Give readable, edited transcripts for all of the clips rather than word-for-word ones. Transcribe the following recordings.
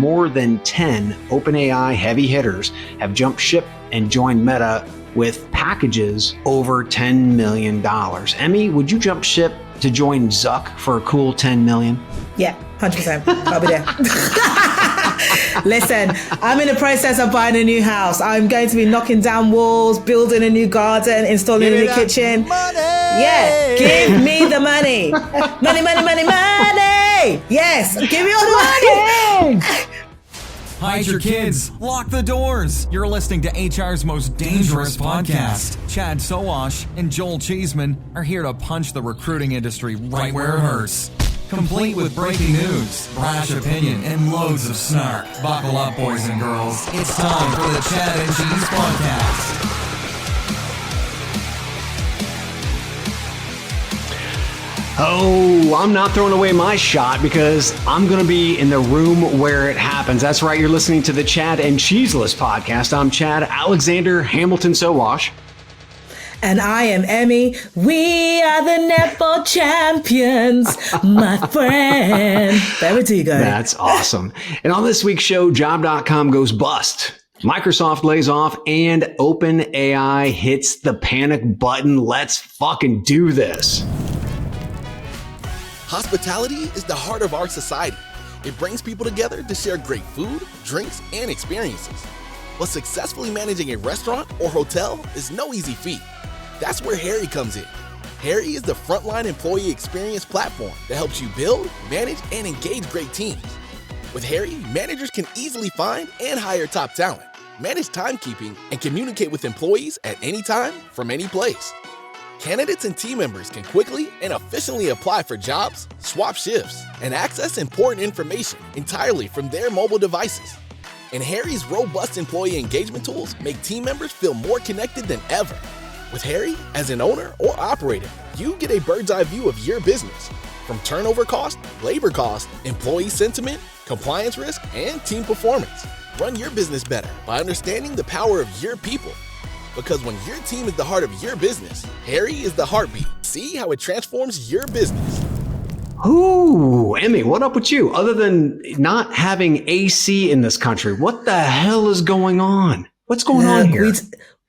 more than 10 OpenAI heavy hitters have jumped ship and joined Meta with packages over $10 million. Emmy, would you jump ship to join Zuck for a cool $10 million? Yeah, 100%. I'll be there. Listen, I'm in the process of buying a new house. I'm going to be knocking down walls, building a new garden, installing a new kitchen. Money. Yeah, give me the money. Money, money, money, money. Yes, give me all the money. Hide your kids. Lock the doors. You're listening to HR's most dangerous podcast. Chad Sowash and Joel Cheeseman are here to punch the recruiting industry right where it hurts. Complete with breaking news, brash opinion, and loads of snark. Buckle up, boys and girls. It's time for the Chad and Cheese Podcast. Oh, I'm not throwing away my shot because I'm going to be in the room where it happens. That's right. You're listening to the Chad and Cheeseless Podcast. I'm Chad Alexander Hamilton Sowash. And I am Emmy. We are the netball champions, my friend. There we go. That's awesome. And on this week's show, Job.com goes bust. Microsoft lays off and OpenAI hits the panic button. Let's fucking do this. Hospitality is the heart of our society. It brings people together to share great food, drinks, and experiences. But successfully managing a restaurant or hotel is no easy feat. That's where Harry comes in. Harry is the frontline employee experience platform that helps you build, manage, and engage great teams. With Harry, managers can easily find and hire top talent, manage timekeeping, and communicate with employees at any time from any place. Candidates and team members can quickly and efficiently apply for jobs, swap shifts, and access important information entirely from their mobile devices. And Harry's robust employee engagement tools make team members feel more connected than ever. With Harry, as an owner or operator, you get a bird's eye view of your business, from turnover cost, labor cost, employee sentiment, compliance risk, and team performance. Run your business better by understanding the power of your people. Because when your team is the heart of your business, Harry is the heartbeat. See how it transforms your business. Ooh, Emmy, what up with you? Other than not having AC in this country, what the hell is going on? What's going on here?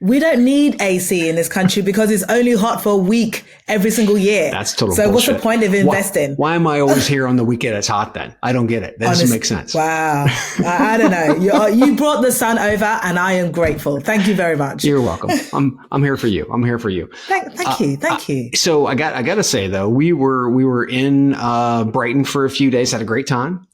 We don't need AC in this country because it's only hot for a week every single year. That's total So bullshit. what's the point of investing? Why am I always here on the weekend it's hot then? I don't get it. That doesn't make sense. Wow. I don't know. You brought the sun over and I am grateful. Thank you very much. You're welcome. I'm here for you. I'm here for you. Thank you. So I got to say though, we were in Brighton for a few days, had a great time.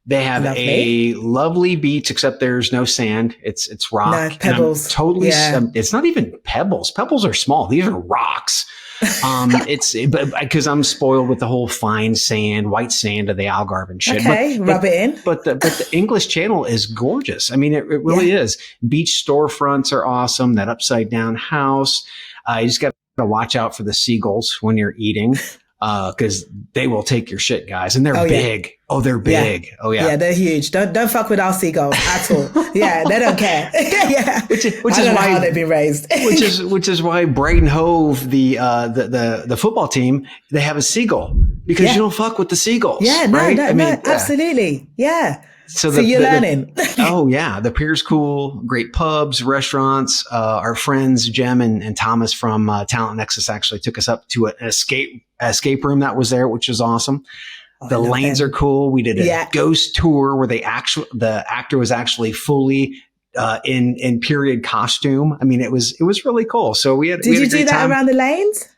They have a lovely beach, except there's no sand. It's rock. No, pebbles. Totally. Yeah. It's not even pebbles. Pebbles are small. These are rocks. It's because I'm spoiled with the whole fine sand, white sand of the Algarve and shit. Okay, rub it in. But the English Channel is gorgeous. I mean, it really is. Beach storefronts are awesome. That upside down house. You just got to watch out for the seagulls when you're eating. Because they will take your shit, guys, and they're big. Yeah. Oh, they're big. Yeah. Oh, yeah. Yeah, they're huge. Don't fuck with our seagulls at all. Yeah, they don't care. Yeah, which is why how they've been raised. which is why Brighton Hove, the football team, they have a seagull because you don't fuck with the seagulls. Yeah, right? No, absolutely. Yeah. So you're learning. Oh yeah, the pier's cool. Great pubs, restaurants. Our friends Jem and Thomas from Talent Nexus actually took us up to an escape room that was there, which was awesome. The lanes are cool. We did a ghost tour where the actor was actually fully in period costume. I mean, it was really cool. So we had. Did you do that around the lanes?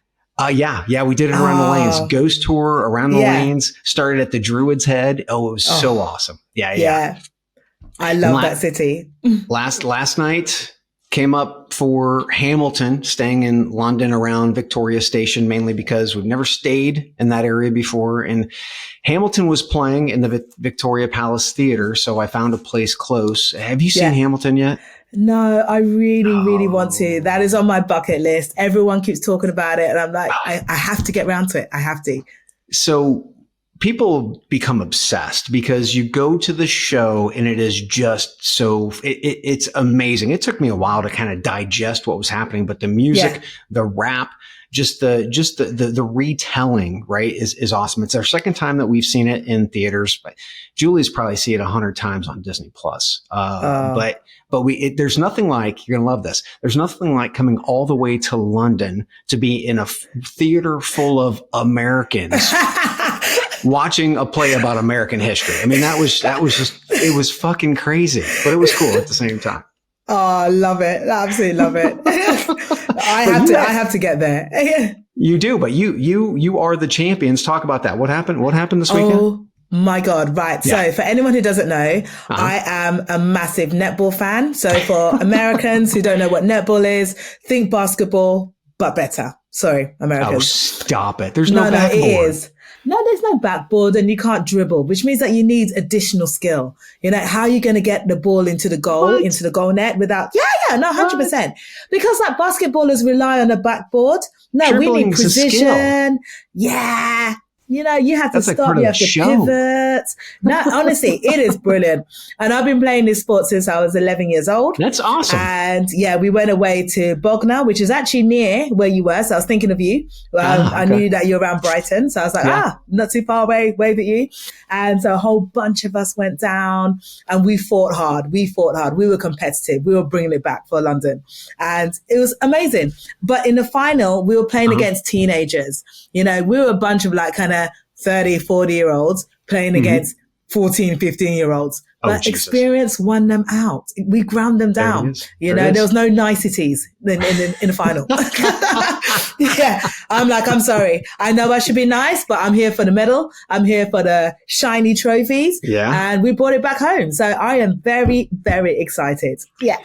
Yeah, we did it around the lanes. Ghost tour around the lanes. Started at the Druid's Head. Oh, it was so awesome. Yeah. I love that city. Last night came up for Hamilton, staying in London around Victoria Station, mainly because we've never stayed in that area before. And Hamilton was playing in the Victoria Palace Theater, so I found a place close. Have you seen Hamilton yet? No, I really want to. That is on my bucket list. Everyone keeps talking about it. And I'm like, I have to get around to it. I have to. So people become obsessed because you go to the show and it is just so, it's amazing. It took me a while to kind of digest what was happening, but the music, the rap, the retelling, right, is awesome. It's our second time that we've seen it in theaters, but Julie's probably seen it 100 times on Disney Plus. But there's nothing like, you're going to love this. There's nothing like coming all the way to London to be in a theater full of Americans watching a play about American history. I mean, that was just, it was fucking crazy, but it was cool at the same time. Oh, I love it. I absolutely love it. I have to get there. You do, but you are the champions. Talk about that. What happened this weekend? Oh my God. Right. Yeah. So for anyone who doesn't know, I am a massive netball fan. So for Americans who don't know what netball is, think basketball, but better. Sorry, Americans. Oh, stop it. There's no backboard. No, it is. No, there's no backboard and you can't dribble, which means that you need additional skill. You know, how are you going to get the ball into the goal net without, 100%. Because like basketballers rely on a backboard. No, we need precision. Yeah. You know, you have to stop, you have to pivot. No, honestly, it is brilliant. And I've been playing this sport since I was 11 years old. That's awesome. And yeah, we went away to Bognor, which is actually near where you were. So I was thinking of you. I knew that you're around Brighton. So I was like, not too far away, wave at you. And so a whole bunch of us went down and we fought hard. We were competitive. We were bringing it back for London. And it was amazing. But in the final, we were playing against teenagers. You know, we were a bunch of like kind of 30, 40-year-olds playing against 14, 15-year-olds. But experience won them out. We ground them down. You know, there was no niceties in the final. Yeah. I'm sorry. I know I should be nice, but I'm here for the medal. I'm here for the shiny trophies. Yeah. And we brought it back home. So I am very, very excited. Yeah.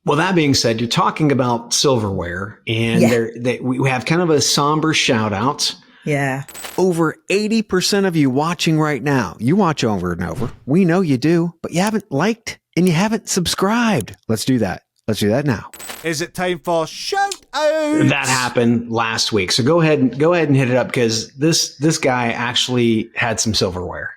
Well, that being said, you're talking about silverware and we have kind of a somber shout out. Yeah. Over 80% of you watching right now, you watch over and over. We know you do, but you haven't liked and you haven't subscribed. Let's do that. Let's do that now. Is it time for shout out? That happened last week. So go ahead and hit it up because this guy actually had some silverware.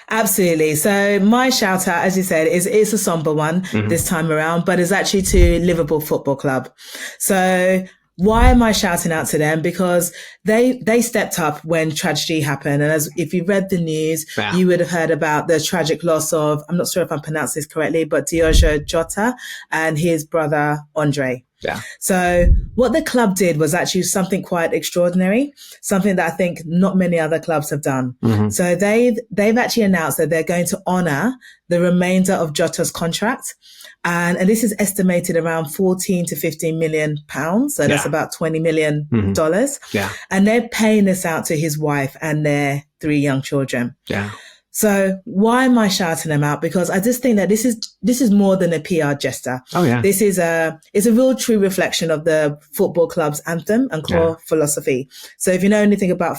Absolutely. So my shout out, as you said, it's a somber one this time around, but it's actually to Liverpool Football Club. So why am I shouting out to them? Because they stepped up when tragedy happened. And if you read the news, you would have heard about the tragic loss of, I'm not sure if I'm pronouncing this correctly, but Jota and his brother, Andre. Yeah. So what the club did was actually something quite extraordinary, something that I think not many other clubs have done. So they've actually announced that they're going to honor the remainder of Jota's contract. And this is estimated around 14 to 15 million pounds. So that's about $20 million. Yeah. And they're paying this out to his wife and their 3 young children. Yeah. So why am I shouting them out? Because I just think that this is more than a PR gesture. Oh yeah. This is it's a real true reflection of the football club's anthem and core philosophy. So if you know anything about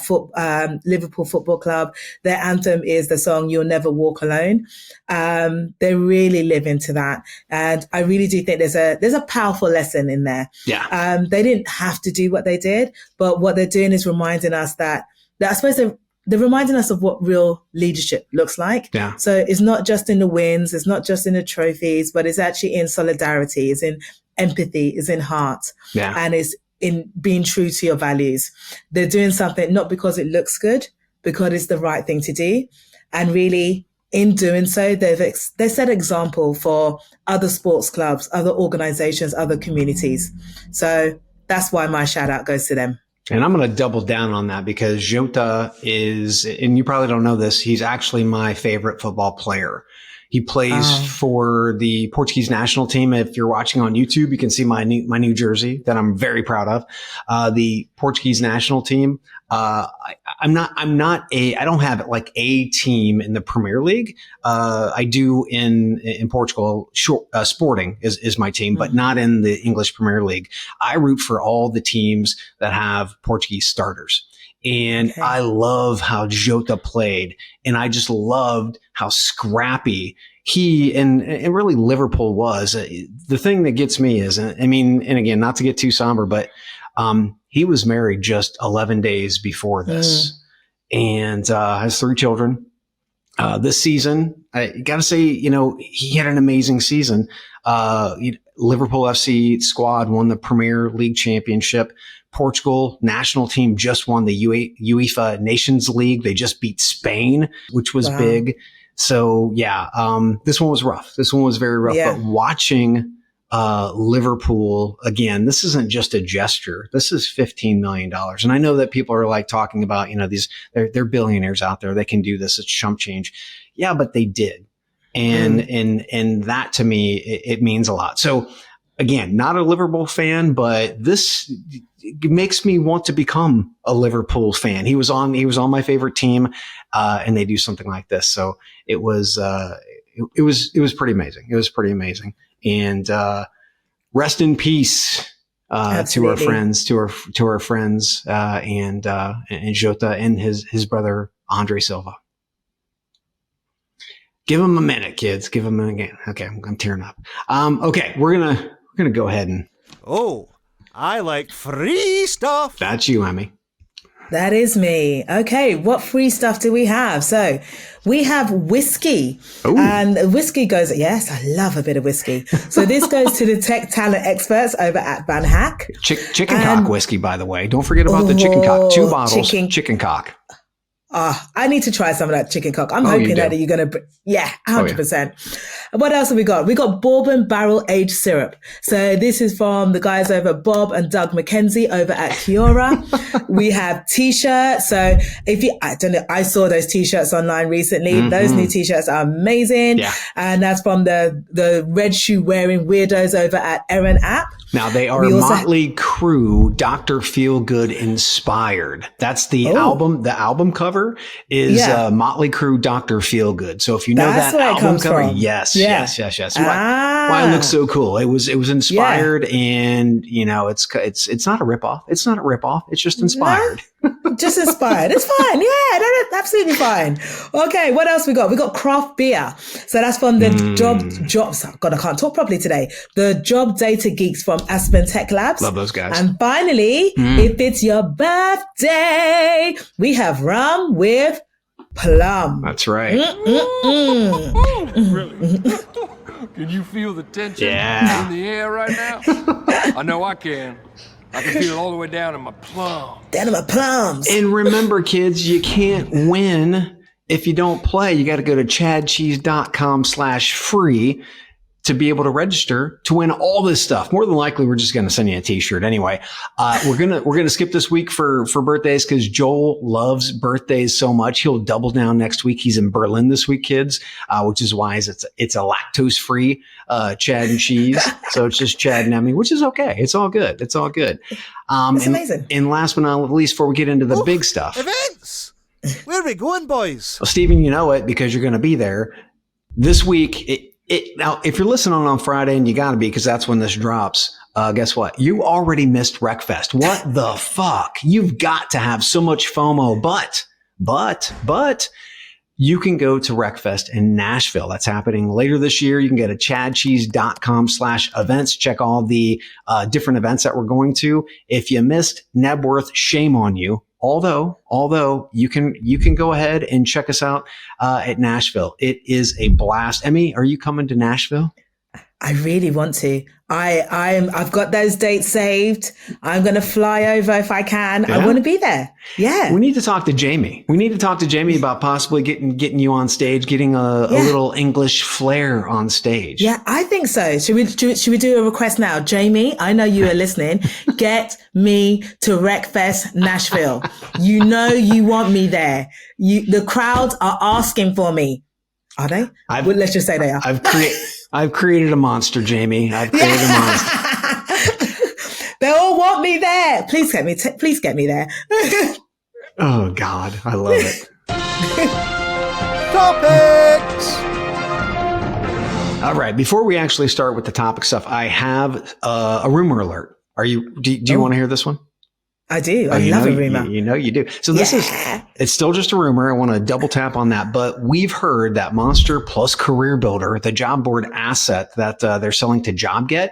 Liverpool Football Club, their anthem is the song "You'll Never Walk Alone." They really live into that, and I really do think there's a powerful lesson in there. Yeah. They didn't have to do what they did, but what they're doing is reminding us that I suppose they're reminding us of what real leadership looks like. Yeah. So it's not just in the wins, it's not just in the trophies, but it's actually in solidarity, it's in empathy, it's in heart, and it's in being true to your values. They're doing something not because it looks good, because it's the right thing to do. And really, in doing so, they set example for other sports clubs, other organizations, other communities. So that's why my shout out goes to them. And I'm going to double down on that because Jota is, and you probably don't know this, he's actually my favorite football player. He plays for the Portuguese national team. If you're watching on YouTube, you can see my new jersey that I'm very proud of. The Portuguese national team. I don't have like a team in the Premier League. I do in Portugal. Sporting is my team, but not in the English Premier League. I root for all the teams that have Portuguese starters. And I love how Jota played. And I just loved how scrappy he and really Liverpool was. The thing that gets me is, I mean, and again, not to get too somber, but he was married just 11 days before this and has 3 children. This season, I got to say, he had an amazing season. Liverpool FC squad won the Premier League championship. Portugal national team just won the UEFA Nations League. They just beat Spain, which was big. So yeah, this one was rough. This one was very rough. Yeah. But watching Liverpool again, this isn't just a gesture. This is $15 million. And I know that people are like talking about, they're billionaires out there. They can do this. It's chump change. Yeah, but they did. And that to me, it means a lot. So again, not a Liverpool fan, but this makes me want to become a Liverpool fan. He was on my favorite team, and they do something like this. So it was pretty amazing. It was pretty amazing. And, rest in peace, to our friends, and Jota and his brother, Andre Silva. Give him a minute, kids. Give him a minute. Okay, I'm tearing up. Okay, we're gonna go ahead and. Oh, I like free stuff. That's you, Emmy. That is me. Okay, what free stuff do we have? So we have whiskey. Ooh. And whiskey goes, yes, I love a bit of whiskey. So this goes to the tech talent experts over at Van Hack. Chicken cock whiskey, by the way. Don't forget about the chicken cock. 2 bottles, chicken cock. I need to try some of that chicken cock. I'm hoping that you're going to, 100%. What else have we got? We got bourbon barrel aged syrup. So this is from the guys over Bob and Doug McKenzie over at Kiora. We have t-shirts. So I saw those t-shirts online recently. Mm-hmm. Those new t-shirts are amazing. Yeah. And that's from the red shoe wearing weirdos over at Erin App. Now they are Motley Crue, Dr. Feelgood inspired. That's the album. The album cover is Motley Crue, Dr. Feelgood. So if you know that album cover, yes. Why it looks so cool. It was inspired, and it's not a ripoff. It's not a ripoff. It's just inspired. Just inspired. It's fine. Yeah, that's absolutely fine. Okay, what else we got? We got craft beer. So that's from the jobs. God, I can't talk properly today. The Job Data Geeks from Aspen Tech Labs. Love those guys. And finally, if it's your birthday, we have rum with plum. That's right. Really? Can you feel the tension in the air right now? I know I can. I can feel it all the way down in my plums. Down in my plums. And remember, kids, you can't win if you don't play. You got to go to chadcheese.com/free to be able to register to win all this stuff. More than likely, we're just going to send you a t-shirt anyway. We're going to skip this week for birthdays because Joel loves birthdays so much. He'll double down next week. He's in Berlin this week, kids, which is why it's a lactose free, Chad and cheese. So it's just Chad and Emmy, which is okay. It's all good. It's all good. It's amazing. And last but not least, before we get into the big stuff. Events! Where are we going, boys? Well, Stephen, you know it because you're going to be there this week. Now, if you're listening on Friday, and you got to be because that's when this drops, guess what? You already missed Wreckfest. What the fuck? You've got to have so much FOMO. But you can go to Wreckfest in Nashville. That's happening later this year. You can go to chadcheese.com/events. Check all the different events that we're going to. If you missed Nebworth, shame on you. Although you can go ahead and check us out at Nashville. It is a blast. Emmy, are you coming to Nashville? I really want to. I've got those dates saved. I'm going to fly over if I can. Yeah. I want to be there. Yeah. We need to talk to Jamie. About possibly getting you on stage, getting a little English flair on stage. Yeah, I think so. Should we do a request now? Jamie, I know you are listening. Get me to Wreckfest Nashville. You know you want me there. The crowds are asking for me. Are they? Let's just say they are. I've created a monster, Jamie. I've created a monster. They all want me there. Please get me there. Oh God, I love it. Topics. All right. Before we actually start with the topic stuff, I have a rumor alert. Do you want to hear this one? I do. I love a rumor. You do. So it's still just a rumor. I want to double tap on that. But we've heard that Monster plus CareerBuilder, the job board asset that they're selling to JobGet,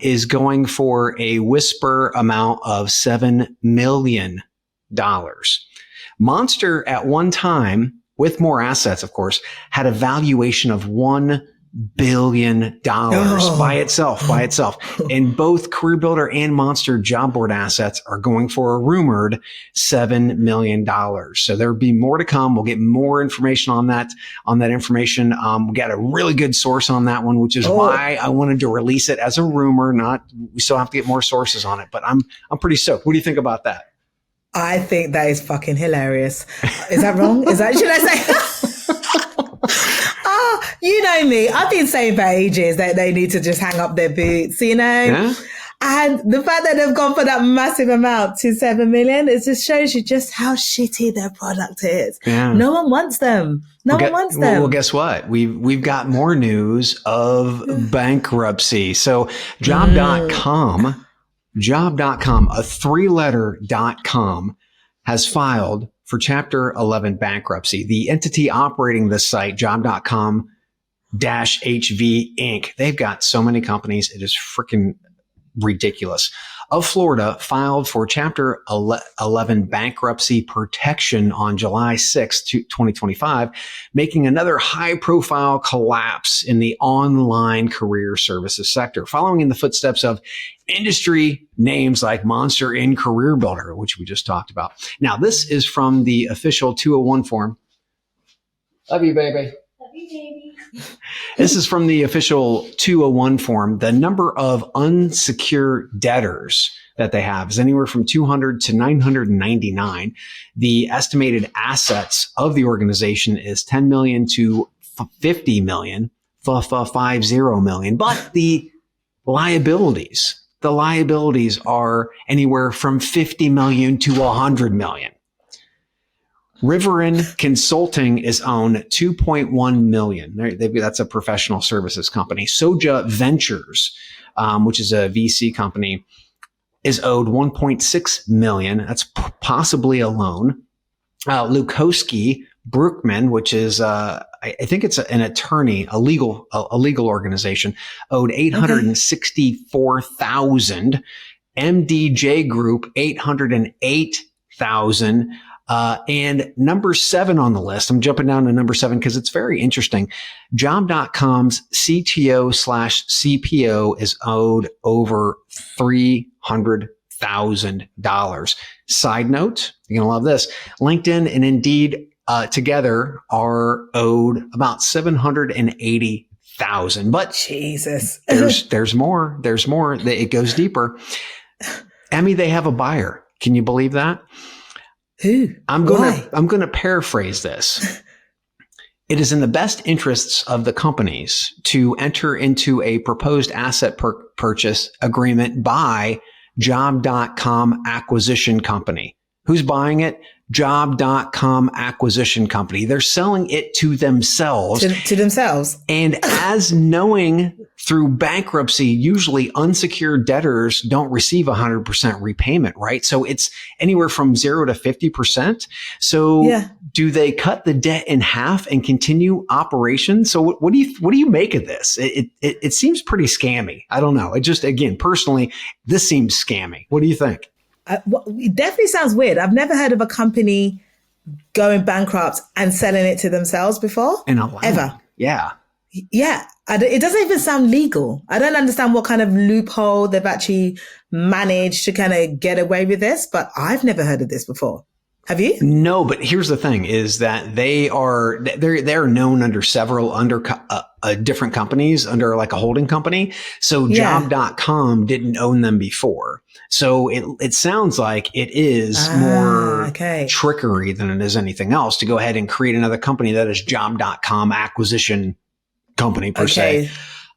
is going for a whisper amount of $7 million. Monster at one time, with more assets, of course, had a valuation of $1 billion by itself. And both CareerBuilder and Monster job board assets are going for a rumored $7 million. So there'll be more to come. We'll get more information on that information. We got a really good source on that one, which is why I wanted to release it as a rumor. We still have to get more sources on it, but I'm pretty stoked. What do you think about that? I think that is fucking hilarious. Is that wrong? Should I say? You know me. I've been saying for ages that they need to just hang up their boots, you know? Yeah. And the fact that they've gone for that massive amount to 7 million, it just shows you just how shitty their product is. Yeah. No one wants them. No one wants them. Well, guess what? We've got more news of bankruptcy. So job.com, a 3-letter.com has filed for Chapter 11 bankruptcy. The entity operating the site, job.com-HV Inc. They've got so many companies. It is freaking ridiculous. Of Florida filed for Chapter 11 bankruptcy protection on July 6, 2025, making another high-profile collapse in the online career services sector, following in the footsteps of industry names like Monster and CareerBuilder, which we just talked about. Now, this is from the official 201 form. Love you, baby. Love you, baby. This is from the official 201 form. The number of unsecured debtors that they have is anywhere from 200 to 999. The estimated assets of the organization is 10 million to 50 million, 50 million. But the liabilities are anywhere from 50 million to 100 million. Riverin Consulting is owned 2.1 million. That's a professional services company. Soja Ventures, which is a VC company, is owed 1.6 million. That's possibly a loan. Lukowski Brookman, which is, I think it's an attorney, a legal organization, owed 864,000. MDJ Group, 808,000. And number 7 on the list, I'm jumping down to number 7 because it's very interesting. Job.com's CTO/CPO is owed over $300,000. Side note, you're going to love this. LinkedIn and Indeed together are owed about $780,000. But Jesus, there's more. It goes deeper. Emmy, they have a buyer. Can you believe that? Who? I'm going to paraphrase this. It is in the best interests of the companies to enter into a proposed asset purchase agreement by Job.com Acquisition Company. Who's buying it? Job.com Acquisition Company. They're selling it to themselves. To themselves. And as knowing through bankruptcy, usually unsecured debtors don't receive 100% repayment, right? So it's anywhere from 0 to 50%. So do they cut the debt in half and continue operations? So what do you make of this? It seems pretty scammy. I don't know. It just, again, personally, this seems scammy. What do you think? It definitely sounds weird. I've never heard of a company going bankrupt and selling it to themselves before. Ever. Yeah. Yeah. It doesn't even sound legal. I don't understand what kind of loophole they've actually managed to kind of get away with this, but I've never heard of this before. Have you? No, but here's the thing is that they're known under several different companies under like a holding company. So Job.com didn't own them before. So it sounds like it is more trickery than it is anything else to go ahead and create another company that is Job.com Acquisition Company per se.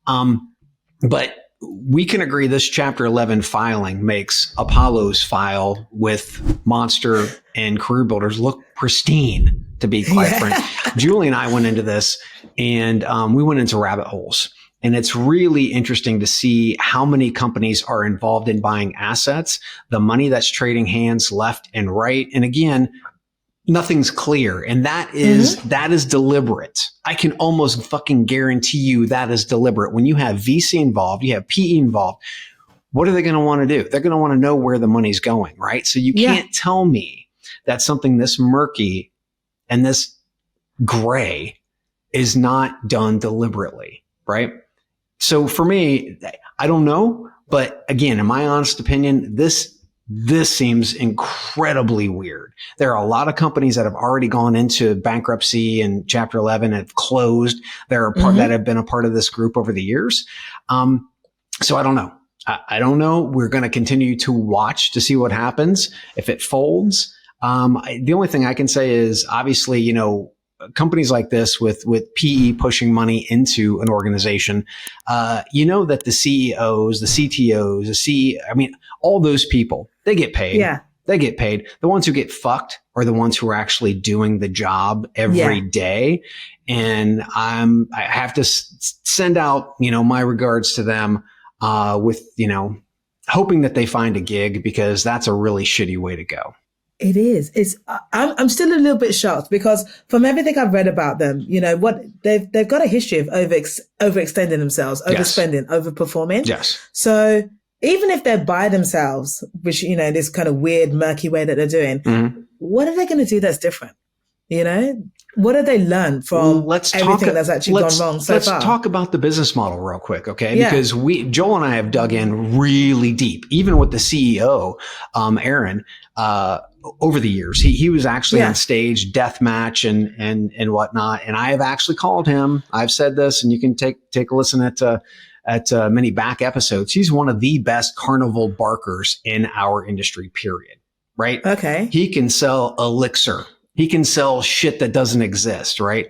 But we can agree this Chapter 11 filing makes Apollo's file with Monster and CareerBuilders look pristine, to be quite frank. Julie and I went into this and we went into rabbit holes. And it's really interesting to see how many companies are involved in buying assets, the money that's trading hands left and right. And again, nothing's clear. And that is deliberate. I can almost fucking guarantee you that is deliberate. When you have VC involved, you have PE involved, what are they going to want to do? They're going to want to know where the money's going, right? So you can't tell me that something this murky and this gray is not done deliberately, right? So for me, I don't know, but again, in my honest opinion, this seems incredibly weird. There are a lot of companies that have already gone into bankruptcy and Chapter 11 and have closed. There are that have been a part of this group over the years. So I don't know. I don't know. We're going to continue to watch to see what happens if it folds. The only thing I can say is obviously, you know, companies like this with PE pushing money into an organization, you know that the CEOs, the CTOs, I mean, all those people, they get paid. Yeah. They get paid. The ones who get fucked are the ones who are actually doing the job every day. And I have to send out, you know, my regards to them, with, you know, hoping that they find a gig, because that's a really shitty way to go. It is. I'm still a little bit shocked because from everything I've read about them, you know, what they've got a history of overextending themselves, overspending, overperforming. Yes. So even if they're by themselves, which, you know, this kind of weird, murky way that they're doing, what are they going to do that's different? You know, what have they learned from everything that's actually gone wrong so far? Let's talk about the business model real quick, okay? Yeah. Because Joel and I have dug in really deep, even with the CEO, Aaron, over the years. He was actually on stage, death match and whatnot. And I have actually called him. I've said this, and you can take a listen at many back episodes. He's one of the best carnival barkers in our industry, period. Right? Okay. He can sell elixir. He can sell shit that doesn't exist, right?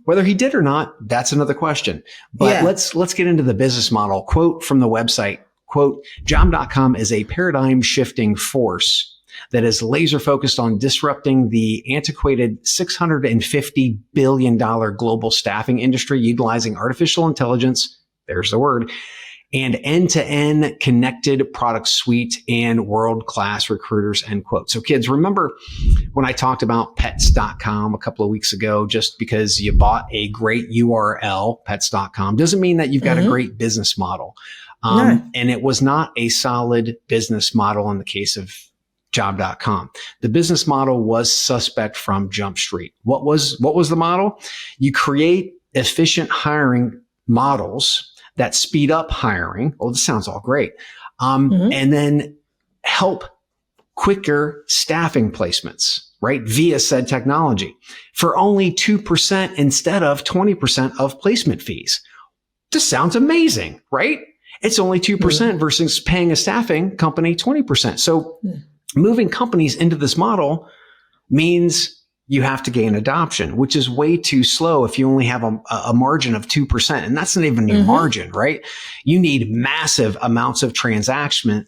Whether he did or not, that's another question. But let's get into the business model. Quote from the website, quote, Job.com is a paradigm shifting force that is laser focused on disrupting the antiquated $650 billion global staffing industry, utilizing artificial intelligence, there's the word, and end-to-end connected product suite and world-class recruiters, end quote. So kids, remember when I talked about pets.com a couple of weeks ago, just because you bought a great URL, pets.com, doesn't mean that you've got a great business model. No. And it was not a solid business model in the case of Job.com. The business model was suspect from Jump Street. What was the model? You create efficient hiring models that speed up hiring. Oh, this sounds all great. And then help quicker staffing placements, right? Via said technology for only 2% instead of 20% of placement fees. This sounds amazing, right? It's only 2% versus paying a staffing company 20%. So moving companies into this model means you have to gain adoption, which is way too slow if you only have a margin of 2%. And that's not even your margin, right? You need massive amounts of transactions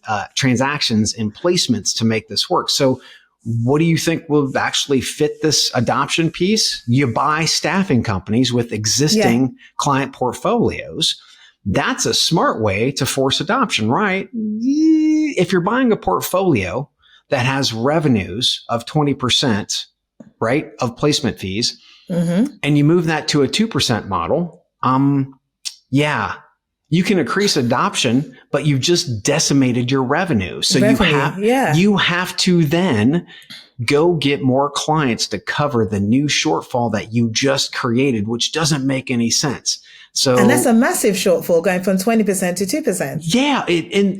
and placements to make this work. So what do you think will actually fit this adoption piece? You buy staffing companies with existing client portfolios. That's a smart way to force adoption, right? If you're buying a portfolio that has revenues of 20%, right, of placement fees, and you move that to a 2% model, you can increase adoption, but you've just decimated your revenue. So you have to then go get more clients to cover the new shortfall that you just created, which doesn't make any sense. So, and that's a massive shortfall going from 20% to 2%. Yeah.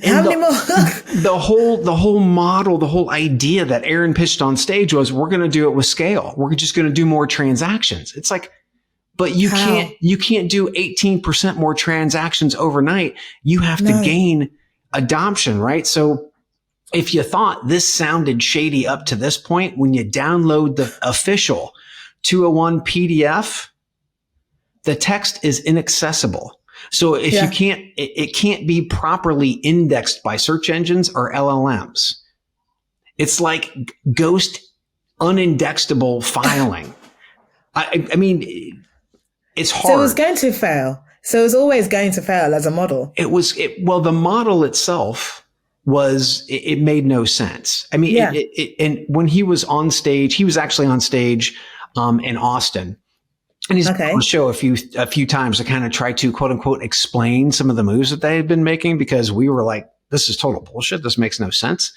How many more? the whole model, the whole idea that Aaron pitched on stage was, we're going to do it with scale. We're just going to do more transactions. It's like, but you can't do 18% more transactions overnight. You have to gain adoption, right? So if you thought this sounded shady up to this point, when you download the official 201 PDF, the text is inaccessible. So if you can't, it can't be properly indexed by search engines or LLMs. It's like ghost unindexable filing. I mean, it's hard. So it was going to fail. So it was always going to fail as a model. Well, the model itself it made no sense. I mean, and when he was on stage, he was actually on stage, in Austin. And he's on the show a few times to kind of try to quote unquote explain some of the moves that they had been making, because we were like, this is total bullshit. This makes no sense.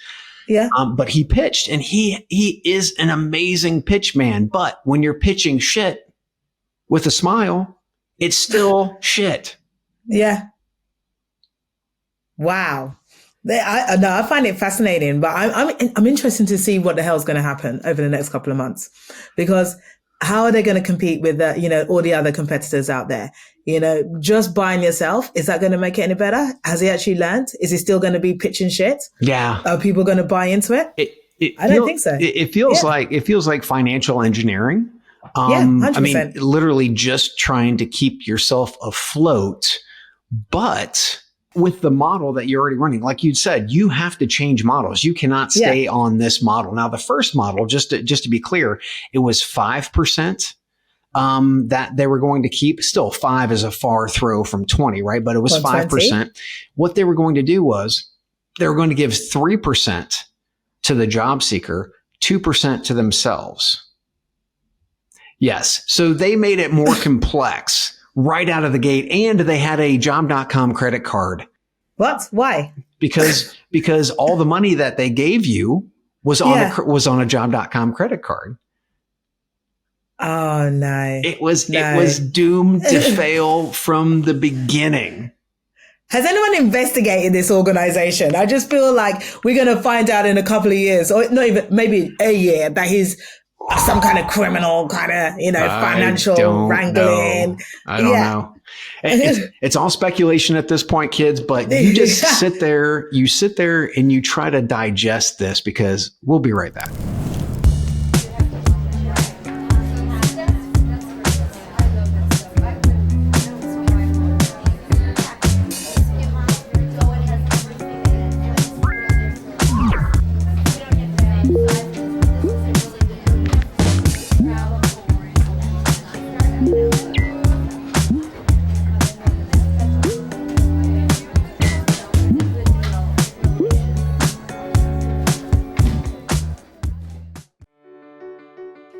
Yeah. But he pitched, and he is an amazing pitch man. But when you're pitching shit with a smile, it's still shit. Yeah. Wow. I find it fascinating, but I'm interested to see what the hell's going to happen over the next couple of months, because how are they going to compete with all the other competitors out there? Just buying yourself, is that going to make it any better? Has he actually learned? Is he still going to be pitching shit? Yeah. Are people going to buy into it? I don't think so. It feels like financial engineering. Yeah, 100%. I mean, literally just trying to keep yourself afloat, but with the model that you're already running, like you said, you have to change models. You cannot stay on this model. Now, the first model, just to be clear, it was 5%. That they were going to keep. Still, 5 is a far throw from 20, right? But it was 5%. What they were going to do was they were going to give 3% to the job seeker, 2% to themselves. Yes. So they made it more complex right out of the gate. And they had a job.com credit card. What? Why? Because all the money that they gave you was on a job.com credit card. Oh no. It was doomed to fail from the beginning. Has anyone investigated this organization? I just feel like we're going to find out in a couple of years, or not even, maybe a year, that he's some kind of criminal, kind of, financial wrangling. I don't know. It's all speculation at this point, kids, but you just sit there and you try to digest this, because we'll be right back.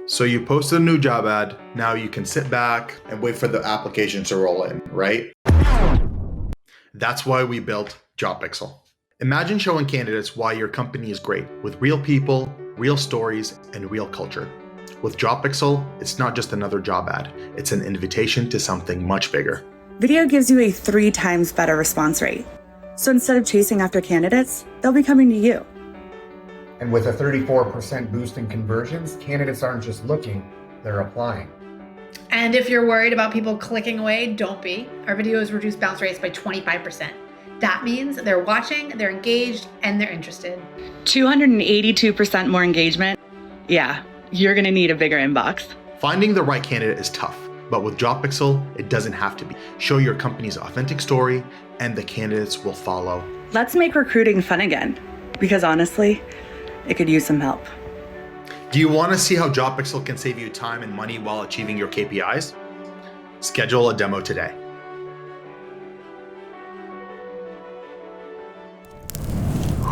So you posted a new job ad. Now you can sit back and wait for the applications to roll in, right? That's why we built JobPixel. Imagine showing candidates why your company is great with real people, real stories, and real culture. With JobPixel, it's not just another job ad. It's an invitation to something much bigger. Video gives you a 3 times better response rate. So instead of chasing after candidates, they'll be coming to you. And with a 34% boost in conversions, candidates aren't just looking, they're applying. And if you're worried about people clicking away, don't be. Our videos reduce bounce rates by 25%. That means they're watching, they're engaged, and they're interested. 282% more engagement. Yeah, you're going to need a bigger inbox. Finding the right candidate is tough, but with JobPixel, it doesn't have to be. Show your company's authentic story, and the candidates will follow. Let's make recruiting fun again, because honestly, it could use some help. Do you want to see how JobPixel can save you time and money while achieving your KPIs? Schedule a demo today.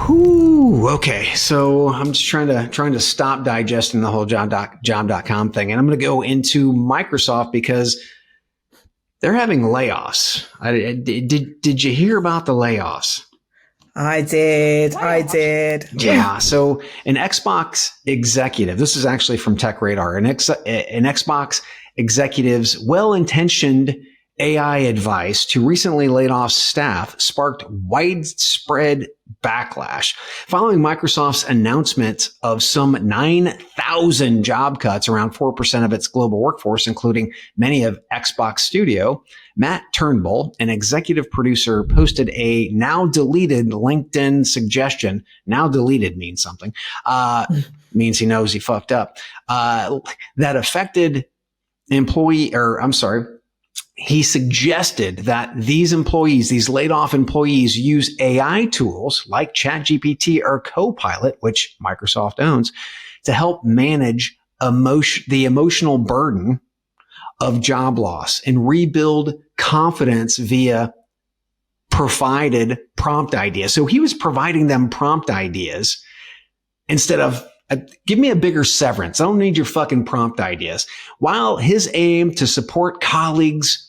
Whew, okay, so I'm just trying to stop digesting the whole job.com thing, and I'm going to go into Microsoft because they're having layoffs. Did you hear about the layoffs? I did. Yeah. So an Xbox executive, this is actually from Tech Radar, an Xbox executive's well-intentioned AI advice to recently laid off staff sparked widespread backlash following Microsoft's announcement of some 9,000 job cuts, around 4% of its global workforce, including many of Xbox Studio. Matt Turnbull, an executive producer, posted a now deleted LinkedIn suggestion. Now deleted means something. Means he knows he fucked up. That affected he suggested that these employees, these laid off employees, use AI tools like ChatGPT or Copilot, which Microsoft owns, to help manage the emotional burden of job loss and rebuild confidence via provided prompt ideas. So he was providing them prompt ideas instead of give me a bigger severance. I don't need your fucking prompt ideas. While his aim to support colleagues,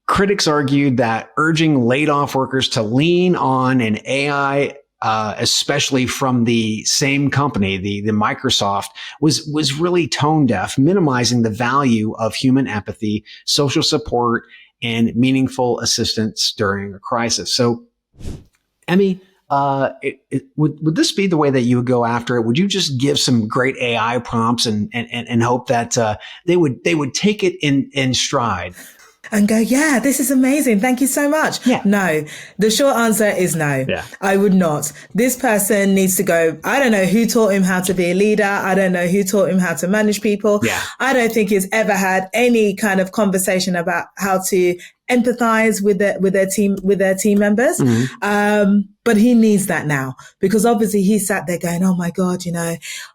critics argued that urging laid off workers to lean on an AI especially from the same company, the Microsoft, was really tone deaf, minimizing the value of human empathy, social support, and meaningful assistance during a crisis. So, Emmy, would this be the way that you would go after it? Would you just give some great AI prompts and hope that they would take it in stride? And go, yeah, this is amazing. Thank you so much. Yeah. No, the short answer is no. Yeah. I would not. This person needs to go. I don't know who taught him how to be a leader. I don't know who taught him how to manage people. Yeah. I don't think he's ever had any kind of conversation about how to empathize with their team members. Mm-hmm. But he needs that now, because obviously he sat there going, oh my God,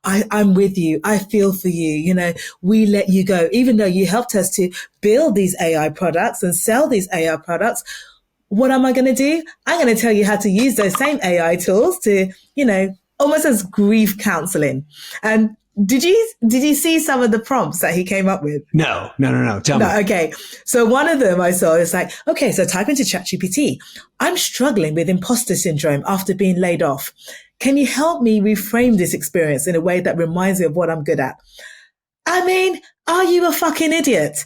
I'm with you. I feel for you. We let you go, even though you helped us to build these AI products and sell these AI products. What am I going to do? I'm going to tell you how to use those same AI tools to, almost as grief counseling. And did you see some of the prompts that he came up with? No. Tell me. Okay. So one of them I saw is like, okay, so type into ChatGPT. I'm struggling with imposter syndrome after being laid off. Can you help me reframe this experience in a way that reminds me of what I'm good at? I mean, are you a fucking idiot?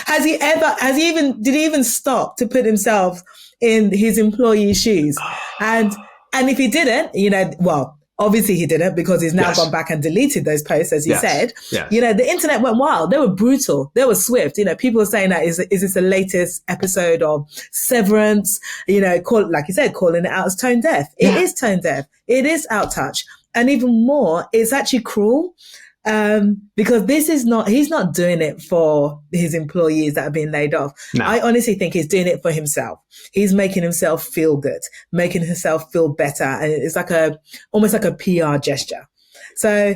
Did he even stop to put himself in his employee's shoes? And if he didn't, obviously he didn't, because he's now gone back and deleted those posts, as you said. Yes. The internet went wild. They were brutal. They were swift. People were saying that is this the latest episode of Severance? Like you said, calling it out as tone deaf. It is tone deaf. It is out touch. And even more, it's actually cruel. Because he's not doing it for his employees that are being laid off. No. I honestly think he's doing it for himself. He's making himself feel good, making himself feel better. And it's almost like a PR gesture. So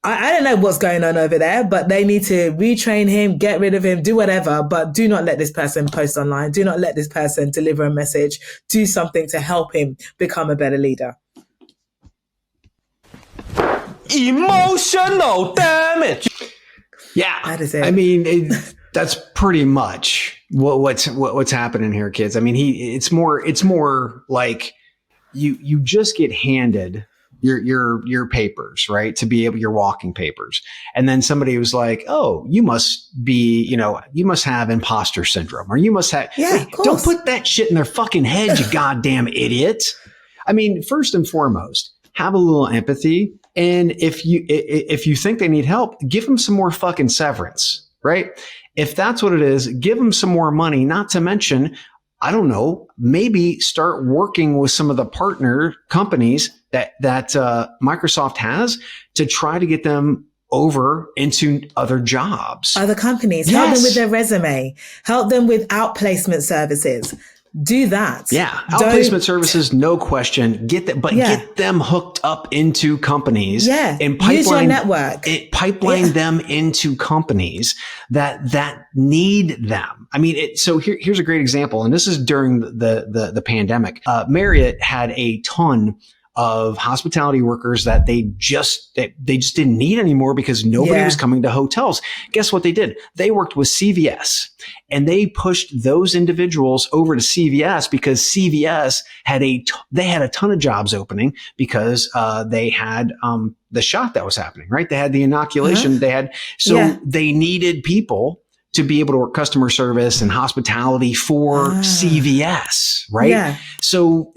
I don't know what's going on over there, but they need to retrain him, get rid of him, do whatever, but do not let this person post online. Do not let this person deliver a message. Do something to help him become a better leader. Emotional damage. Yeah, that is it. I mean, that's pretty much what's happening here, kids. I mean, it's more like you just get handed your papers, right? To be able, your walking papers, and then somebody was like, "Oh, you must have imposter syndrome, or you must have." Yeah, of course. Don't put that shit in their fucking head, you goddamn idiot. I mean, first and foremost, have a little empathy. And if you think they need help, give them some more fucking severance, right? If that's what it is, give them some more money. Not to mention, I don't know, maybe start working with some of the partner companies that Microsoft has to try to get them over into other jobs. Other companies. Yes. Help them with their resume. Help them with outplacement services. Do that. Yeah. Outplacement services, no question. Get them hooked up into companies. Yeah. And use your network. Pipeline them into companies that need them. I mean, so here's a great example. And this is during the pandemic. Marriott had a ton of hospitality workers that they just didn't need anymore because nobody was coming to hotels. Guess what they did? They worked with CVS, and they pushed those individuals over to CVS because CVS had a ton of jobs opening because they had the shot that was happening, right? They had the inoculation. They needed people to be able to work customer service and hospitality for CVS, right? Yeah. So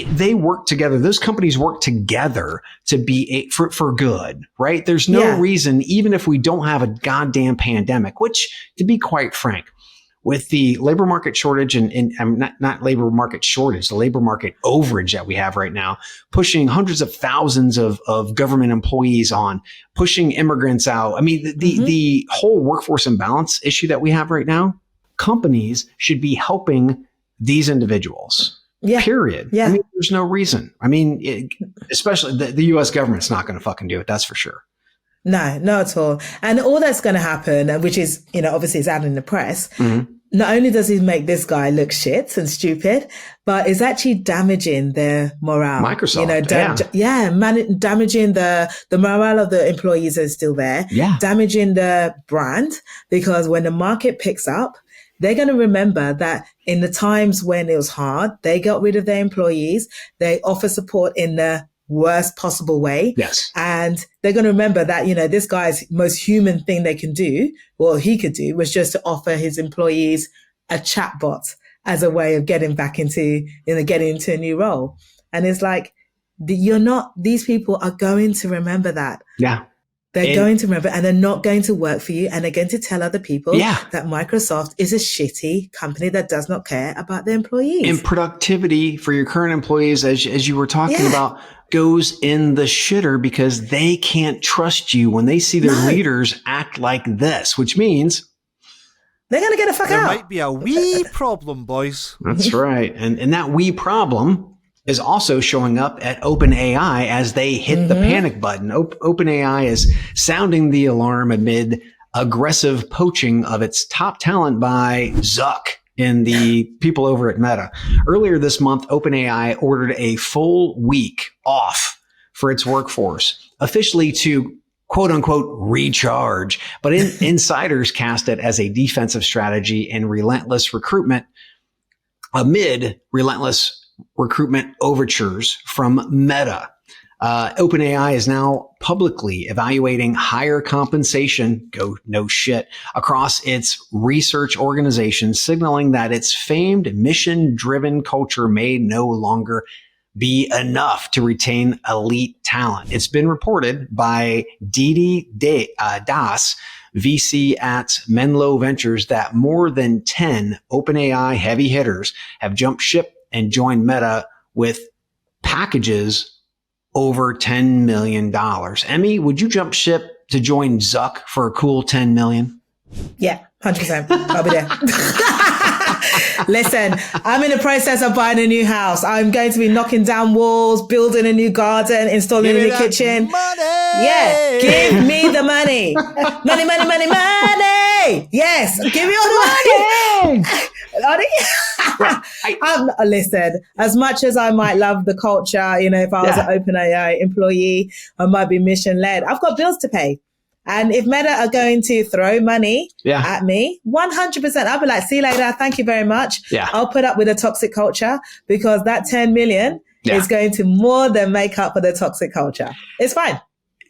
they work together. Those companies work together to be for good, right? There's no reason, even if we don't have a goddamn pandemic, which, to be quite frank, with the labor market shortage and not labor market shortage, the labor market overage that we have right now, pushing hundreds of thousands of government employees on, pushing immigrants out. I mean, the whole workforce imbalance issue that we have right now, companies should be helping these individuals. Yeah. Period. Yeah. I mean, there's no reason. I mean, especially the U.S. government's not going to fucking do it. That's for sure. No, not at all. And all that's going to happen, which is, obviously it's out in the press. Mm-hmm. Not only does he make this guy look shit and stupid, but it's actually damaging their morale. Microsoft, damaging the morale of the employees that are still there. Yeah. Damaging the brand, because when the market picks up, they're going to remember that in the times when it was hard, they got rid of their employees. They offer support in the worst possible way. Yes. And they're going to remember that, this guy's most human thing they can do, well, he could do, was just to offer his employees a chatbot as a way of getting back into a new role. And it's like, these people are going to remember that. Yeah. They're going to remember, and they're not going to work for you. And they're going to tell other people that Microsoft is a shitty company that does not care about their employees. And productivity for your current employees, as you were talking about, goes in the shitter because they can't trust you when they see their leaders act like this, which means they're going to get the fuck out. There might be a wee problem, boys. That's right. And that wee problem is also showing up at OpenAI as they hit the panic button. OpenAI is sounding the alarm amid aggressive poaching of its top talent by Zuck and the people over at Meta. Earlier this month, OpenAI ordered a full week off for its workforce, officially to quote unquote recharge. But insiders cast it as a defensive strategy and relentless recruitment amid relentless recruitment overtures from Meta. OpenAI is now publicly evaluating higher compensation, no shit, across its research organization, signaling that its famed mission-driven culture may no longer be enough to retain elite talent. It's been reported by Didi Das, VC at Menlo Ventures, that more than 10 OpenAI heavy hitters have jumped ship and joined Meta with packages over $10 million. Emmy, would you jump ship to join Zuck for a cool $10 million? Yeah, 100%. I'll be there. Listen, I'm in the process of buying a new house. I'm going to be knocking down walls, building a new garden, installing a new kitchen. Money! Yeah, give me the money. Money, money, money, money. Yes, give me all the money. Listen, as much as I might love the culture, if I was an OpenAI employee, I might be mission led. I've got bills to pay. And if Meta are going to throw money at me, 100%, I'll be like, see you later. Thank you very much. Yeah. I'll put up with a toxic culture because that 10 million is going to more than make up for the toxic culture. It's fine.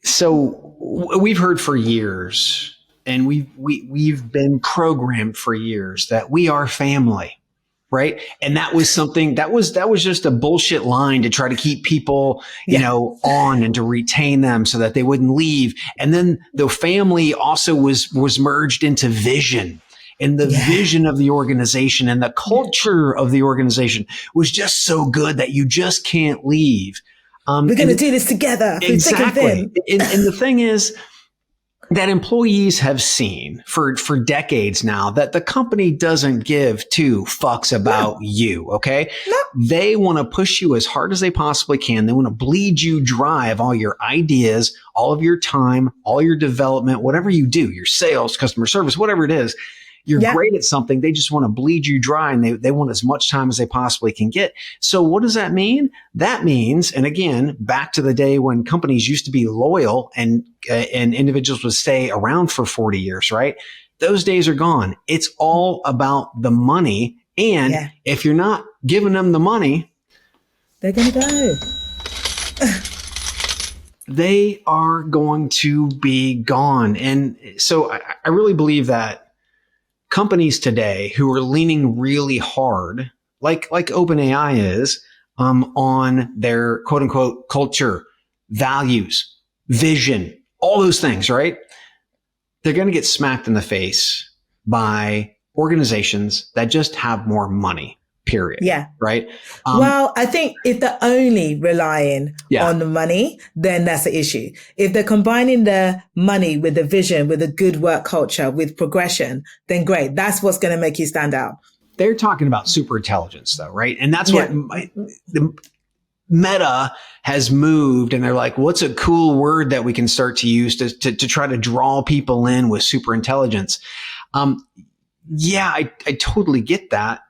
So we've heard for years, and we've been programmed for years that we are family, right? And that was something that was just a bullshit line to try to keep people, on and to retain them so that they wouldn't leave. And then the family also was merged into vision. And the vision of the organization and the culture of the organization was just so good that you just can't leave. We're going to do this together. Exactly. And the thing is that employees have seen for decades now that the company doesn't give two fucks about you. Okay. No. They want to push you as hard as they possibly can. They want to bleed you dry of all your ideas, all of your time, all your development, whatever you do, your sales, customer service, whatever it is. You're great at something. They just want to bleed you dry, and they want as much time as they possibly can get. So what does that mean? That means, and again, back to the day when companies used to be loyal and individuals would stay around for 40 years, right? Those days are gone. It's all about the money. And if you're not giving them the money, they're going to go. They are going to be gone. And so I really believe that companies today who are leaning really hard, like OpenAI is, on their quote unquote culture, values, vision, all those things, right? They're going to get smacked in the face by organizations that just have more money, period. Yeah. Right. Well, I think if they're only relying on the money, then that's the issue. If they're combining the money with the vision, with a good work culture, with progression, then great. That's what's going to make you stand out. They're talking about super intelligence though, right? And that's what the Meta has moved, and they're like, what's a cool word that we can start to use to try to draw people in with super intelligence? I totally get that.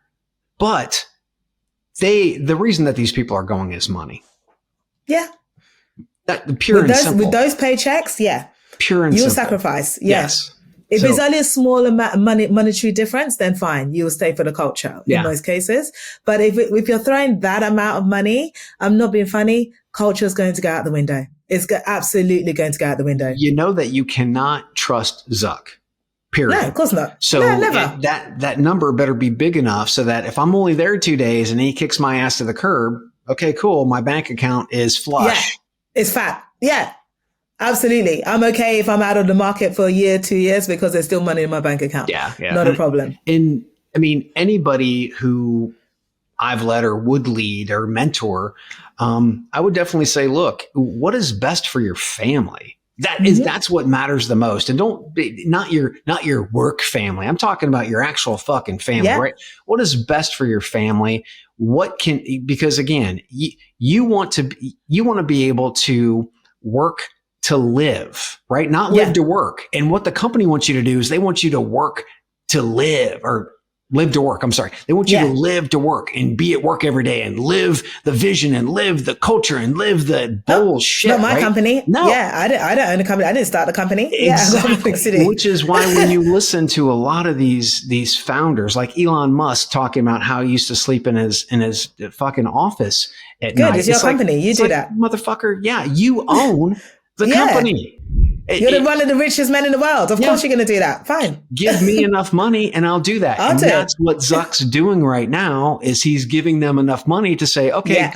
But the reason that these people are going is money. Yeah. That the pure and simple. With those paychecks, pure and you'll simple. sacrifice. Yeah. Yes. If it's only a small amount of monetary difference, then fine, you'll stay for the culture in most cases. But if you're throwing that amount of money, I'm not being funny, culture is going to go out the window. It's absolutely going to go out the window. You know that you cannot trust Zuck. Period. No, of course not. So no, never. that number better be big enough so that if I'm only there 2 days and he kicks my ass to the curb, okay, cool. My bank account is flush. Yeah, it's fat. Yeah. Absolutely. I'm okay if I'm out of the market for a year, 2 years, because there's still money in my bank account. Yeah. Not a problem. Anybody who I've led or would lead or mentor, I would definitely say, look, what is best for your family? That's what matters the most. And not your work family. I'm talking about your actual fucking family, right? What is best for your family? Because again, you want to be able to work to live, right? Not live to work. And what the company wants you to do is they want you to work to live, or live to work. I'm sorry. They want you to live to work and be at work every day and live the vision and live the culture and live the bullshit. Not my company. No. Yeah. I don't own a company. I didn't start the company. Exactly. Yeah, which is why when you listen to a lot of these founders, like Elon Musk talking about how he used to sleep in his fucking office at night. Good. It's your company. You do that. Motherfucker. Yeah. You own the company. You're one of the richest men in the world. Of course you're going to do that. Fine. Give me enough money and I'll do that. And that's what Zuck's doing right now, is he's giving them enough money to say, okay,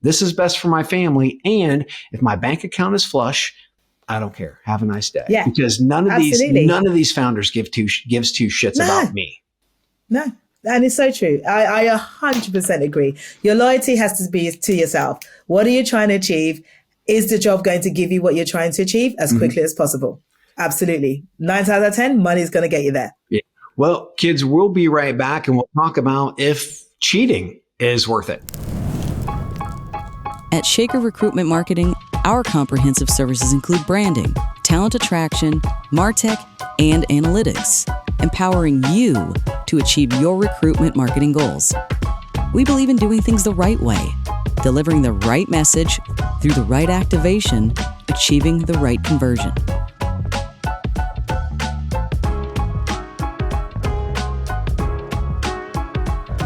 this is best for my family. And if my bank account is flush, I don't care. Have a nice day. Yeah. Because none of these founders gives two shits about me. No. And it's so true. I 100% agree. Your loyalty has to be to yourself. What are you trying to achieve? Is the job going to give you what you're trying to achieve as quickly as possible? Absolutely. 9 out of 10, money's going to get you there. Yeah. Well, kids, we'll be right back and we'll talk about if cheating is worth it. At Shaker Recruitment Marketing, our comprehensive services include branding, talent attraction, MarTech, and analytics, empowering you to achieve your recruitment marketing goals. We believe in doing things the right way, delivering the right message through the right activation, achieving the right conversion.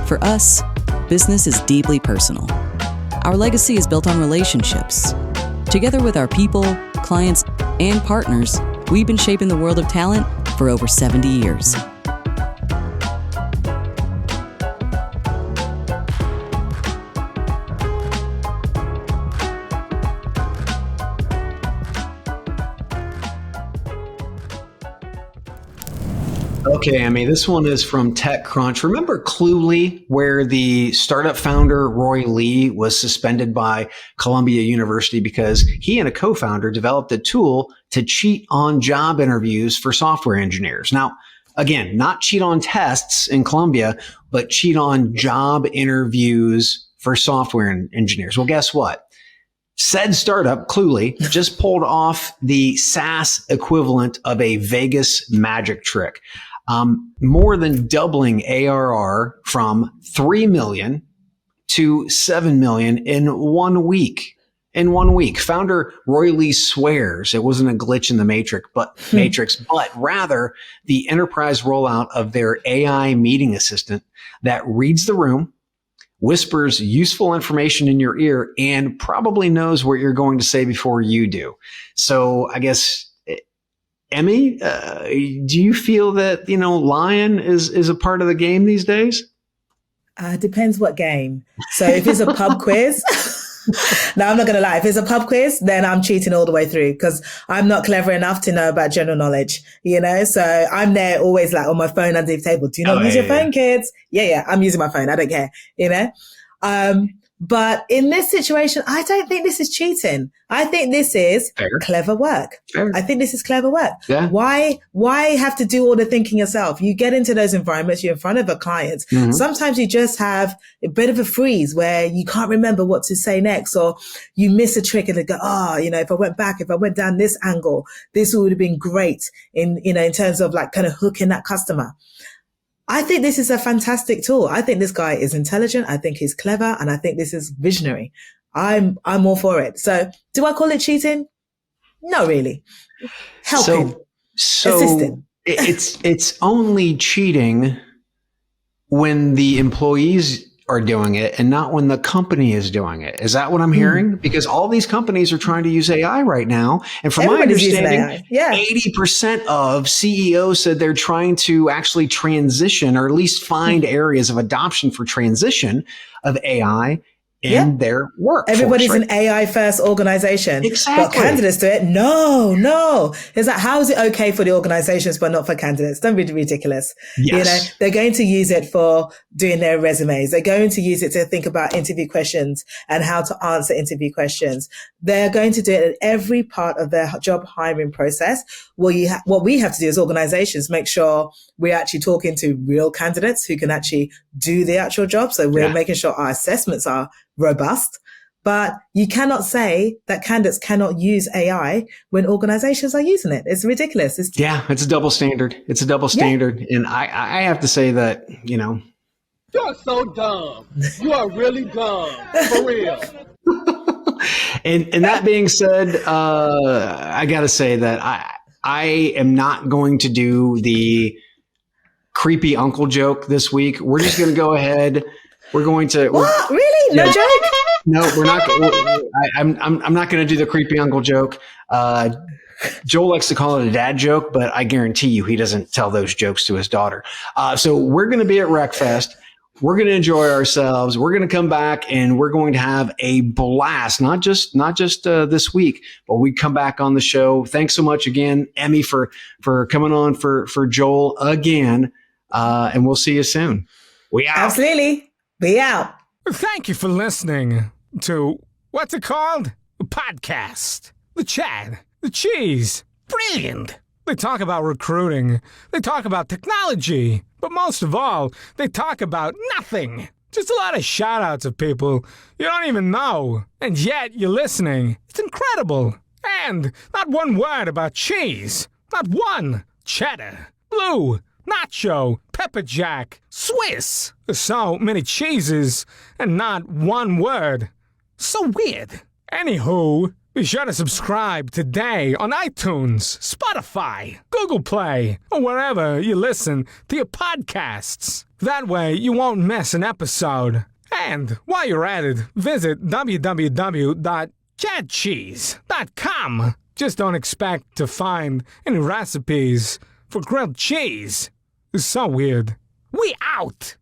For us, business is deeply personal. Our legacy is built on relationships. Together with our people, clients, and partners, we've been shaping the world of talent for over 70 years. Okay, Emmy, this one is from TechCrunch. Remember Cluely, where the startup founder, Roy Lee, was suspended by Columbia University because he and a co-founder developed a tool to cheat on job interviews for software engineers. Now, again, not cheat on tests in Columbia, but cheat on job interviews for software engineers. Well, guess what? Said startup, Cluely, just pulled off the SaaS equivalent of a Vegas magic trick. More than doubling ARR from 3 million to 7 million in 1 week. Founder Roy Lee swears it wasn't a glitch in the matrix, but rather the enterprise rollout of their AI meeting assistant that reads the room, whispers useful information in your ear, and probably knows what you're going to say before you do. So I guess, Emmy, do you feel that, lying is a part of the game these days? Depends what game. So if it's a pub quiz, no, I'm not going to lie. If it's a pub quiz, then I'm cheating all the way through because I'm not clever enough to know about general knowledge, So I'm there always like on my phone under the table. Do you not use your phone, kids? Yeah, I'm using my phone. I don't care, But in this situation, I don't think this is cheating. I think this is clever work. I think this is clever work. Yeah. Why have to do all the thinking yourself? You get into those environments, you're in front of a client. Mm-hmm. Sometimes you just have a bit of a freeze where you can't remember what to say next, or you miss a trick and they go, if I went down this angle, this would have been great in terms of like kind of hooking that customer. I think this is a fantastic tool. I think this guy is intelligent. I think he's clever. And I think this is visionary. I'm all for it. So do I call it cheating? No, really. Helping. So assisting. it's only cheating when the employees are doing it and not when the company is doing it. Is that what I'm hearing? Because all these companies are trying to use AI right now. And from my understanding, 80% of CEOs said they're trying to actually transition or at least find areas of adoption for transition of AI in their work. Everybody's an AI first organization. Exactly. But candidates do it. No. It's like, how is it okay for the organizations, but not for candidates? Don't be ridiculous. Yes. You know, they're going to use it for doing their resumes. They're going to use it to think about interview questions and how to answer interview questions. They're going to do it in every part of their job hiring process. What we have to do as organizations, make sure we're actually talking to real candidates who can actually do the actual job. So we're making sure our assessments are robust, but you cannot say that candidates cannot use AI when organizations are using it. It's ridiculous. It's a double standard. It's a double standard. And I have to say that, you know, you're so dumb. You are really dumb. For real. And that being said, I got to say that I am not going to do the creepy uncle joke this week. We're just going to go ahead. We're going to. What? Really? No joke? No, we're not. I'm not going to do the creepy uncle joke. Joel likes to call it a dad joke, but I guarantee you he doesn't tell those jokes to his daughter. So we're going to be at RecFest. We're going to enjoy ourselves. We're going to come back and we're going to have a blast. Not just this week, but we come back on the show. Thanks so much again, Emmy, for coming on for Joel again. And we'll see you soon. We out. Absolutely. Be out. Thank you for listening to, what's it called? A podcast. The Chad. The Cheese. Brilliant. They talk about recruiting. They talk about technology. But most of all, they talk about nothing. Just a lot of shout-outs of people you don't even know. And yet you're listening. It's incredible. And not one word about cheese. Not one. Cheddar. Blue. Nacho, pepper jack, Swiss. So many cheeses and not one word. So weird. Anywho, be sure to subscribe today on iTunes, Spotify, Google Play, or wherever you listen to your podcasts. That way you won't miss an episode. And while you're at it, visit www.chadcheese.com. Just don't expect to find any recipes for grilled cheese. It's so weird. We out!